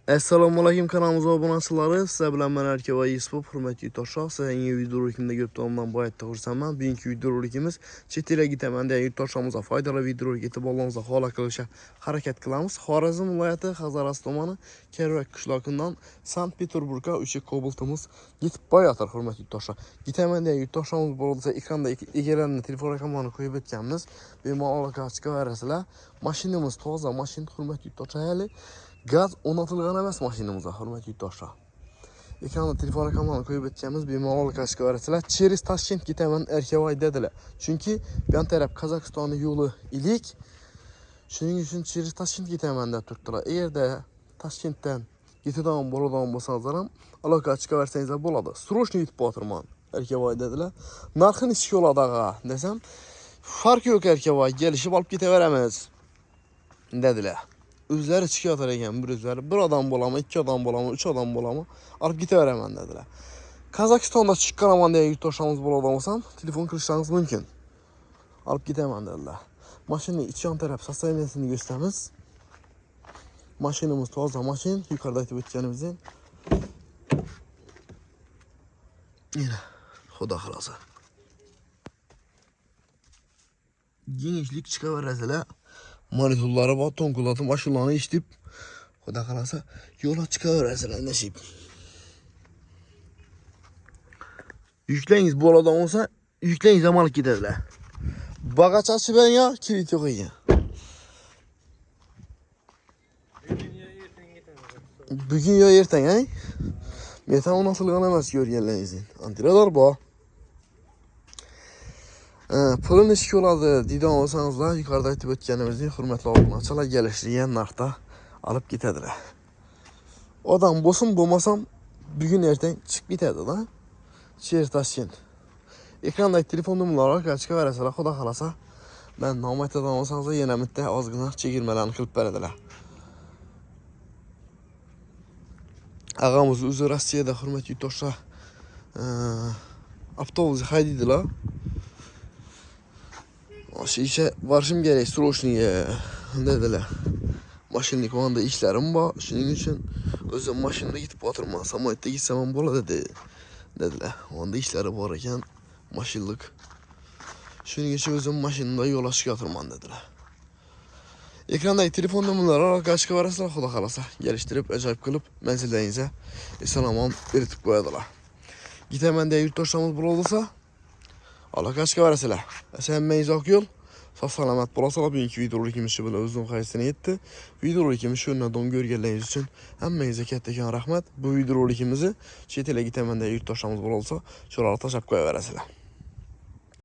Assalomu alaykum, kanalımıza abone olsalar, sizler bilen ben Erke ve Yusuf, hürmetli yurttaşlar. Size yeni video rolikimde götürdüğümden bu ayette kursamam. Bugünkü video rolikimiz chet ile gitemen diye yurttaşlarımıza faydalı video rolik etib olmamıza hala kılışa hareket kılamiz. Xorazm viloyati Hazaras tumani Kerak qishloqidan Sankt-Peterburgga uchi Cobultimiz yetib borayotir, hurmatli yurttaşlar. Gitemen diye yurttaşlarimiz bo'lsa, ekranda egalarning telefon raqamlarini qo'yib o'tganmiz. Bemalol aloqa chiqaverasizlar. Mashinamiz toza mashina, hurmatli yurttaşlar. Gaz o'rnatilgan emas mashinamizga, hurmatli yurtdoshlar. Ekranda telefon raqamlarini qo'yib o'tganmiz, bemalol qashqa varasizlar. Через Toshkent ketaman Erkavoy dedilar. Chunki bu yon taraf Qozog'istonning yo'li ilik. Shuning uchun через Toshkent ketaman deb turibdilar. Agarda Toshkentdan yetadigan bo'ladigan bo'lsangiz ham aloqa chiqaversangiz bo'ladi. Срочно yetib o'tirman Erkavoy dedilar. Narxini ichki yo'ladaga desam, farq yo'q, Erkavoy kelishib olib ketaveramiz dedilar. Özləri çıxıyor ekan, bir adam bo'lami, 2 adam bo'lami, 3 adam bo'lami, olib ketaveraman dedilar. Qozog'istonda chiqqanaman degan yurtdoshlarimiz bo'ladigan bo'lsam, telefon qilishingiz mumkin. Olib ketaman dedilar. Mashinaning ichi yon taraf sostoyaniyasini ko'rsatamiz. Mashinamiz toza mashina, yuqorida aytib o'tganimizdek. Mana, xudo xolosa. Genişlik chiqaverasizlar. Manitorları var, tonkulatım aşılarını içtip, Xudo qalasa yo'la chiqaverasizlar nasib. Yüklayınız bu oladan olsa, yüklayınız zamanlık giderler. Bagaç açı ben ya, kilit yok ya. Bugün ya erten ha? Metan o nasıl kanamaz görgenlerinizin. Antiradar bu. Pulun ichki yo'ladi deydigan bo'lsangizlar, yuqorida aytib o'tganimizdek, hurmatli obunachilar kelishgan narxda olib ketadilar. Odam bo'lsin, bo'lmasam bugun ertang chiqib ketadi-da. Через Toshkent. Ekrandagi telefon nomerlariga chiqaverasizlar, xudo xolasa. Men nom aytadigan bo'lsangizlar, yana bitta ozgina chegirmalarni qilib beradilar. Ag'amiz o'zi Rossiyada, hurmatli yurtdoshlar, avtobus haydaydilar. Şu işe varışım gerek, sroçniye dediler. Maşinlik o anda işlerim var. Şunun için özüm maşinde gidip oturma. Samoyette gitsem bola dediler. O anda işleri varken maşinlik. Şunun için özüm maşinde yola çıkıp oturman dediler. Ekrandaki telefon numaraları arka açık varasılar, xudo qalasa geliştirip acayip kılıp menzillerinize esalamam eritip koyadılar. Gitemen diye yurtdoşlarımız bulunursa aloqa chiqaverasizlar. Esenmeyiz oq yo'l. Sog' salomat bo'lasizlar. Bugungi video rolikimiz shu bilan o'zining qaytisini yetdi. Video rolikimiz shu yerdan ko'rganlaringiz uchun hammangizga kattakon rahmat. Bu video rolikimizni chet elga gitaman degan yurtdoshlarimiz bo'lsa, shularga tashlab qo'yaverasizlar.